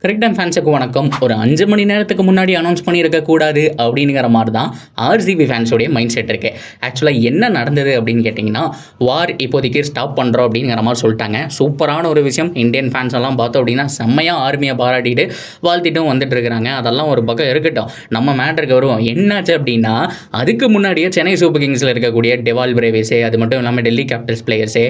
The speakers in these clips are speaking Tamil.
கிரிக்கெட் டைம் ஃபேன்ஸுக்கு வணக்கம். ஒரு 5 மணி நேரத்துக்கு முன்னாடி அனௌன்ஸ் பண்ணியிருக்கக்கூடாது அப்படிங்கிற மாதிரி தான் ஆர்சிபி ஃபேன்ஸோடைய மைண்ட் செட் இருக்குது. ஆக்சுவலாக என்ன நடந்தது அப்படின்னு கேட்டிங்கன்னா, வார் இப்போதைக்கு ஸ்டாப் பண்ணுறோம் அப்படிங்கிற மாதிரி சொல்லிட்டாங்க. சூப்பரான ஒரு விஷயம். இந்தியன் ஃபேன்ஸ் எல்லாம் பார்த்தோம் அப்படின்னா செம்மையாக ஆர்மியை பாராட்டிட்டு வாழ்த்திட்டும் வந்துட்டு இருக்கிறாங்க. அதெல்லாம் ஒரு பக்கம் இருக்கட்டும், நம்ம மேட்டருக்கு வருவோம். என்னாச்சு அப்படின்னா, அதுக்கு முன்னாடியே சென்னை சூப்பர் கிங்ஸில் இருக்கக்கூடிய டெவால் பிரேவிஸே, அது மட்டும் இல்லாமல் டெல்லி கேபிட்டல்ஸ் பிளேயர்ஸே,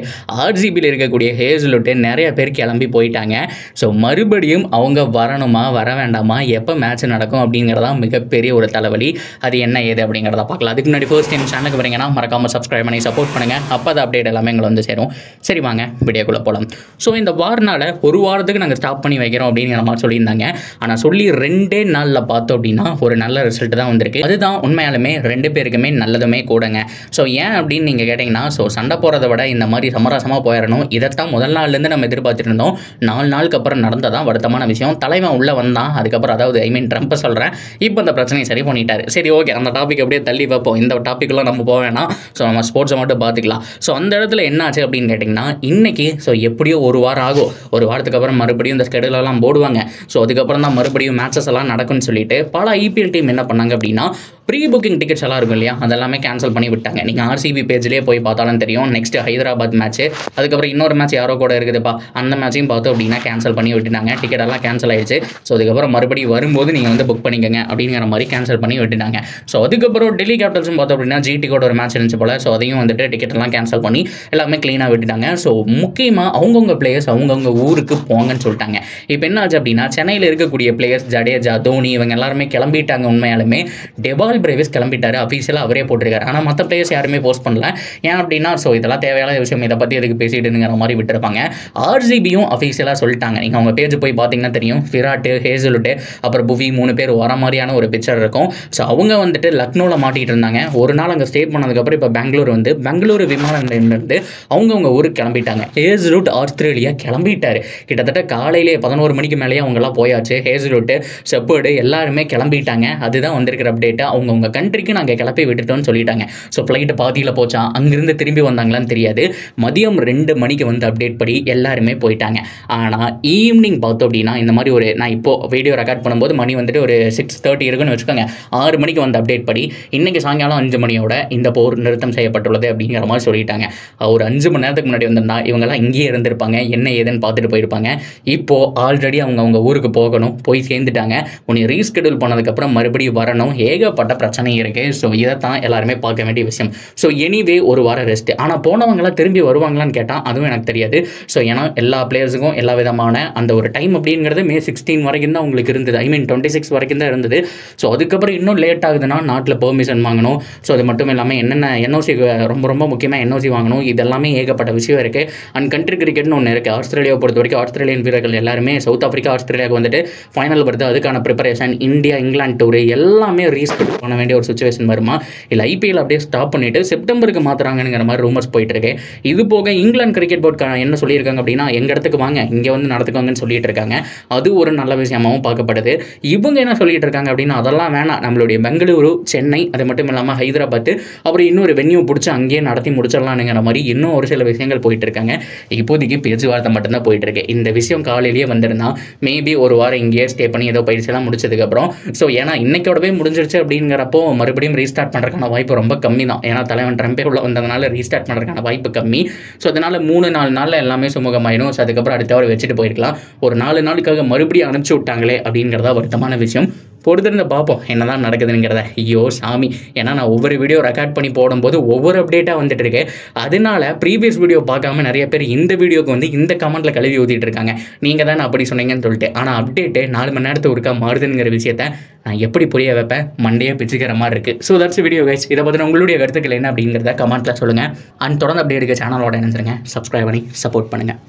ஆர்சிபியில் இருக்கக்கூடிய ஹேசலுட்டு நிறைய பேர் கிளம்பி போயிட்டாங்க. ஸோ மறுபடியும் அவங்க வரணுமா வர வேண்டாமா, எப்போ மேட்ச் நடக்கும் அப்படிங்கிறதா மிகப்பெரிய ஒரு தலைவலி. அது என்ன ஏது அப்படிங்கிறத பார்க்கலாம். அதுக்கு முன்னாடி ஃபர்ஸ்ட் டைம் சேனலுக்கு வரீங்கன்னா மறக்காமல் சப்ஸ்கிரைப் பண்ணி சப்போர்ட் பண்ணுங்கள். அப்போ அது அப்டேட் எல்லாமே எங்களை வந்து சேரும். சரி வாங்க வீடியோக்குள்ளே போகலாம். ஸோ இந்த வாரனால் ஒரு வாரத்துக்கு நாங்கள் ஸ்டாப் பண்ணி வைக்கிறோம் அப்படிங்கிற மாதிரி சொல்லியிருந்தாங்க. ஆனால் சொல்லி 2 நாளில் பார்த்தோம் அப்படின்னா ஒரு நல்ல ரிசல்ட் தான் வந்திருக்கு. அதுதான் உண்மையாலுமே 2 பேருக்குமே நல்லதுமே கூடங்க. ஸோ ஏன் அப்படின்னு நீங்கள் கேட்டிங்கன்னா, ஸோ சண்டை போகிறத விட இந்த மாதிரி சமரசமாக போயிடணும். இதைத்தான் முதல் நாள்லேருந்து நம்ம எதிர்பார்த்துட்டு இருந்தோம். 4 நாளுக்கு அப்புறம் நடந்ததான் வருத்தமான விஷயம். தலைவன் உள்ளே வந்தான், அதுக்கப்புறம் அதாவது ட்ரம்ப்பை சொல்கிறேன், இப்போ அந்த பிரச்சனையை சரி பண்ணிட்டாரு. சரி ஓகே, அந்த டாபிக் அப்படியே தள்ளி வைப்போம். இந்த டாப்பிக்கெலாம் நம்ம போக வேணாம். ஸோ நம்ம ஸ்போர்ட்ஸை மட்டும் பார்த்துக்கலாம். ஸோ அந்த இடத்துல என்ன ஆச்சு அப்படின்னு கேட்டிங்கன்னா, இன்றைக்கி ஸோ எப்படியோ ஒரு வாரம் ஆகும். ஒரு வாரத்துக்கு அப்புறம் மறுபடியும் இந்த ஸ்கெடியூலெல்லாம் போடுவாங்க. ஸோ அதுக்கப்புறம் தான் மறுபடியும் மேட்சஸ் எல்லாம் நடக்கும்னு சொல்லிட்டு பல ஐபிஎல் டீம் என்ன பண்ணாங்க அப்படின்னா, ப்ரீ புக்கிங் டிக்கெட்ஸ் எல்லாம் இருக்கும் இல்லையா, அதெல்லாமே கேன்சல் பண்ணி விட்டாங்க. நீங்கள் ஆர்சிபி பேஜ்லேயே போய் பார்த்தாலும் தெரியும். நெக்ஸ்ட் ஹைதராபாத் மேட்ச், அதுக்கப்புறம் இன்னொரு மேட்ச் யாரோ கூட இருக்குதுப்பா, அந்த மேட்சையும் பார்த்தோம் அப்படின்னா கேன்சல் பண்ணி விட்டுட்டாங்க. டிக்கெட் எல்லாம் கேன்சல் ஆயிடுச்சு. ஸோ அதுக்கப்புறம் மறுபடியும் வரும்போது நீங்கள் வந்து புக் பண்ணிக்கங்க அப்படிங்கிற மாதிரி கேன்சல் பண்ணி விட்டுட்டாங்க. ஸோ அதுக்கப்புறம் டெல்லி கேபிட்டல்ஸும் பார்த்தோம் அப்படின்னா ஜிடி கூட ஒரு மேட்ச் இருந்துச்சு போல. ஸோ அதையும் வந்துட்டு டிக்கெட் எல்லாம் கேன்சல் பண்ணி எல்லாமே க்ளீனாக விட்டுட்டாங்க. ஸோ முக்கியமாக அவங்கவுங்க பிளேயர்ஸ் அவங்கவுங்க ஊருக்கு போங்கன்னு சொல்லிட்டாங்க. இப்போ என்ன ஆச்சு அப்படின்னா, சென்னையில் இருக்கக்கூடிய பிளேயர்ஸ் ஜடேஜா, தோனி இவங்க எல்லாருமே கிளம்பிட்டாங்க. உண்மையாலுமே டெவால் பிரேவிஸ் கிளம்பிட்டாரு, அஃபீஷியலாக அவரே போட்டிருக்காரு. ஆனால் மற்ற பிளேயர்ஸ் யாருமே போஸ்ட் பண்ணல. ஏன் அப்படின்னா, ஸோ இதெல்லாம் தேவையான விஷயம், இதை பற்றி எதுக்கு பேசிட்டுங்கிற மாதிரி விட்டுருப்பாங்க. ஆர்சிபியும் அஃபீஷியலாக சொல்லிட்டாங்க. நீங்கள் அவங்க பேஜ் போய் பார்த்தீங்கன்னா தெரியும். விராட், ஹேசலுட்டு, அப்புறம் புவி 3 பேர் வர மாதிரியான ஒரு பிக்சர் இருக்கும். ஸோ அவங்க வந்துட்டு லக்னோவில் மாட்டிகிட்டு இருந்தாங்க. ஒரு நாள் அங்கே ஸ்டே பண்ணதுக்கப்புறம் இப்போ பெங்களூரு விமான நிலையத்திலிருந்து அவங்கவுங்க ஊருக்கு கிளம்பிட்டாங்க. ஹேசலுட் ஆஸ்திரேலியா கிளம்பிட்டாரு. கிட்டத்தட்ட காலையிலே 11 மணிக்கு மேலேயே அவங்கெல்லாம் போயாச்சு. ஹேசலுட்டு, ஷெப்பர்டு எல்லாருமே கிளம்பிட்டாங்க. அதுதான் வந்திருக்கிற அப்டேட்டு. அவங்கவுங்க கண்ட்ரிக்கு நாங்கள் கிளப்பி விட்டுட்டோம்னு சொல்லிட்டாங்க. ஸோ ஃப்ளைட்டு பாதியில் போச்சா, அங்கிருந்து திரும்பி வந்தாங்களான்னு தெரியாது. மதியம் 2 மணிக்கு வந்து அப்டேட் படி எல்லாருமே போயிட்டாங்க. ஆனால் ஈவினிங் பார்த்தோம் அப்படின்னா, இந்த மாதிரி ஒரு நான் இப்போது வீடியோ ரெக்கார்ட் பண்ணும்போது மணி வந்துட்டு ஒரு 6:30 இருக்குன்னு வச்சுக்கோங்க. 6 மணிக்கு வந்த அப்டேட் படி இன்றைக்கி சாயங்காலம் 5 மணியோட இந்த போர் நிறுத்தம் செய்யப்பட்டுள்ளது அப்படிங்கிற மாதிரி சொல்லிட்டாங்க. ஒரு 5 மணி நேரத்துக்கு முன்னாடி வந்திருந்தா இவங்கெல்லாம் இங்கேயே இருந்திருப்பாங்க, என்ன ஏதுன்னு பார்த்துட்டு போயிருப்பாங்க. இப்போது ஆல்ரெடி அவங்க ஊருக்கு போகணும், போய் சேர்ந்துட்டாங்க. உன்னை ரீஸ்கெடியூல் பண்ணதுக்கப்புறம் மறுபடியும் வரணும். ஏகப்பட்ட பிரச்சனை இருக்குது. ஸோ இதைத்தான் எல்லாருமே பார்க்க வேண்டிய விஷயம். ஸோ எனிவே ஒரு வாரம் ரெஸ்ட்டு. ஆனால் போனவங்களாம் திரும்பி வருவாங்களான்னு கேட்டால் அதுவும் எனக்கு தெரியாது. ஸோ ஏன்னா எல்லா பிளேயர்ஸுக்கும் எல்லா விதமான அந்த ஒரு டைம் அப்படிங்கிறது May 16 வரைக்கும் தான் உங்களுக்கு இருந்தது. 26 வரைக்கும் தான் இருந்தது. ஸோ அதுக்கப்புறம் இன்னும் லேட் ஆகுதுன்னா நாட்டில் பெர்மிஷன் வாங்கணும். ஸோ அது மட்டும் இல்லாமல் என்னென்ன என்ஓசி, ரொம்ப முக்கியமாக என்ஓசி வாங்கணும். இதெல்லாமே ஏகப்பட்ட விஷயம் இருக்குது. அண்ட் கண்ட்ரி கிரிக்கெட்னு ஒன்று இருக்குது. ஆஸ்திரேலியாவை பொறுத்த வரைக்கும் ஆஸ்திரேலியன் வீரர்கள் எல்லாருமே சவுத் ஆஃப்ரிக்கா, ஆஸ்திரேலியாவுக்கு வந்துட்டு ஃபைனல் வருது. அதுக்கான ப்ரிப்பரேஷன், இந்தியா இங்கிலாந்து டூர் எல்லாமே ரீஸ்கெட் பண்ண வேண்டிய ஒரு சுச்சுவேஷன் வருமா, இல்லை ஐபிஎல் அப்படியே ஸ்டாப் பண்ணிவிட்டு செப்டம்பருக்கு மாற்றுறாங்கிற மாதிரி ரூமர்ஸ் போயிட்டு இருக்கு. இது போக இங்கிலாந்து கிரிக்கெட் போர்டு என்ன சொல்லியிருக்காங்க அப்படின்னா, எங்கள் இடத்துக்கு வாங்க, இங்கே வந்து நடத்துக்கோங்கன்னு சொல்லிட்டு இருக்காங்க. அது ஒரு நல்ல விஷயமாகவும் பார்க்கப்படுது. இவங்க என்ன சொல்லிட்டு இருக்காங்க அப்படின்னா, அதெல்லாம் வேணாம், நம்மளுடைய பெங்களூரு, சென்னை, அது மட்டும் இல்லாமல் ஹைதராபாத், அப்புறம் இன்னொரு வென்யூ பிடிச்சி அங்கேயே நடத்தி முடிச்சிடலாம்ங்கிற மாதிரி இன்னும் ஒரு சில விஷயங்கள் போயிட்டு இருக்காங்க. இப்போதைக்கு பேச்சுவார்த்தை மட்டும்தான் போயிட்டு இருக்கு. இந்த விஷயம் காலையிலேயே வந்திருந்தா மேபி ஒரு வாரம் இங்கேயே ஸ்டே பண்ணி ஏதோ பயிற்சியெல்லாம் முடிச்சதுக்கப்புறம், ஸோ ஏன்னா இன்னைக்கோடவே முடிஞ்சிருச்சு அப்படிங்கிறப்போ மறுபடியும் ரீஸ்டார்ட் பண்ணுறதுக்கான வாய்ப்பு ரொம்ப கம்மி தான். ஏன்னா தலைவன் ட்ரம்பே உள்ள வந்ததுனால ரீஸ்டார்ட் பண்ணுறதுக்கான வாய்ப்பு கம்மி. ஸோ அதனால் 3-4 நாளில் எல்லாமே சுமூகமாயிடும். ஸோ அதுக்கப்புறம் அடுத்த வாரம் வச்சுட்டு போயிருக்கலாம். ஒரு 4 நாளுக்காக மறுபடியும் அனுப்பிச்சி விட்டாங்களே அப்படிங்கிறதா வருத்தமான விஷயம். பொறுத்திருந்து பார்ப்போம் என்னதான் நடக்குதுங்கிறத. ஐயோ சாமி, ஏன்னா நான் ஒவ்வொரு வீடியோ ரெக்கார்ட் பண்ணி போடும்போது ஒவ்வொரு அப்டேட்டாக வந்துட்டு இருக்கு. அதனால ப்ரீவியஸ் வீடியோ பார்க்காம நிறைய பேர் இந்த வீடியோக்கு வந்து இந்த கமெண்ட்டில் கழுவி ஊற்றிட்டு இருக்காங்க, நீங்கள் தான் அப்படி சொன்னீங்கன்னு சொல்லிட்டு. ஆனால் அப்டேட்டு 4 மணி நேரத்துக்கு ஒருக்கா மாறுதுங்கிற விஷயத்த நான் எப்படி புரிய வைப்பேன், மண்டையே பிச்சுக்கிற மாதிரி இருக்குது. So that's video guys. இதை பற்றின உங்களுடைய கருத்துக்கள் என்ன அப்படிங்கிறத கமெண்ட்டில் சொல்லுங்கள். அண்ட் தொடர்ந்து அப்படியே இருக்க சேனலோட நினைச்சிருங்க, சப்ஸ்கிரைப் பண்ணி சப்போர்ட் பண்ணுங்கள்.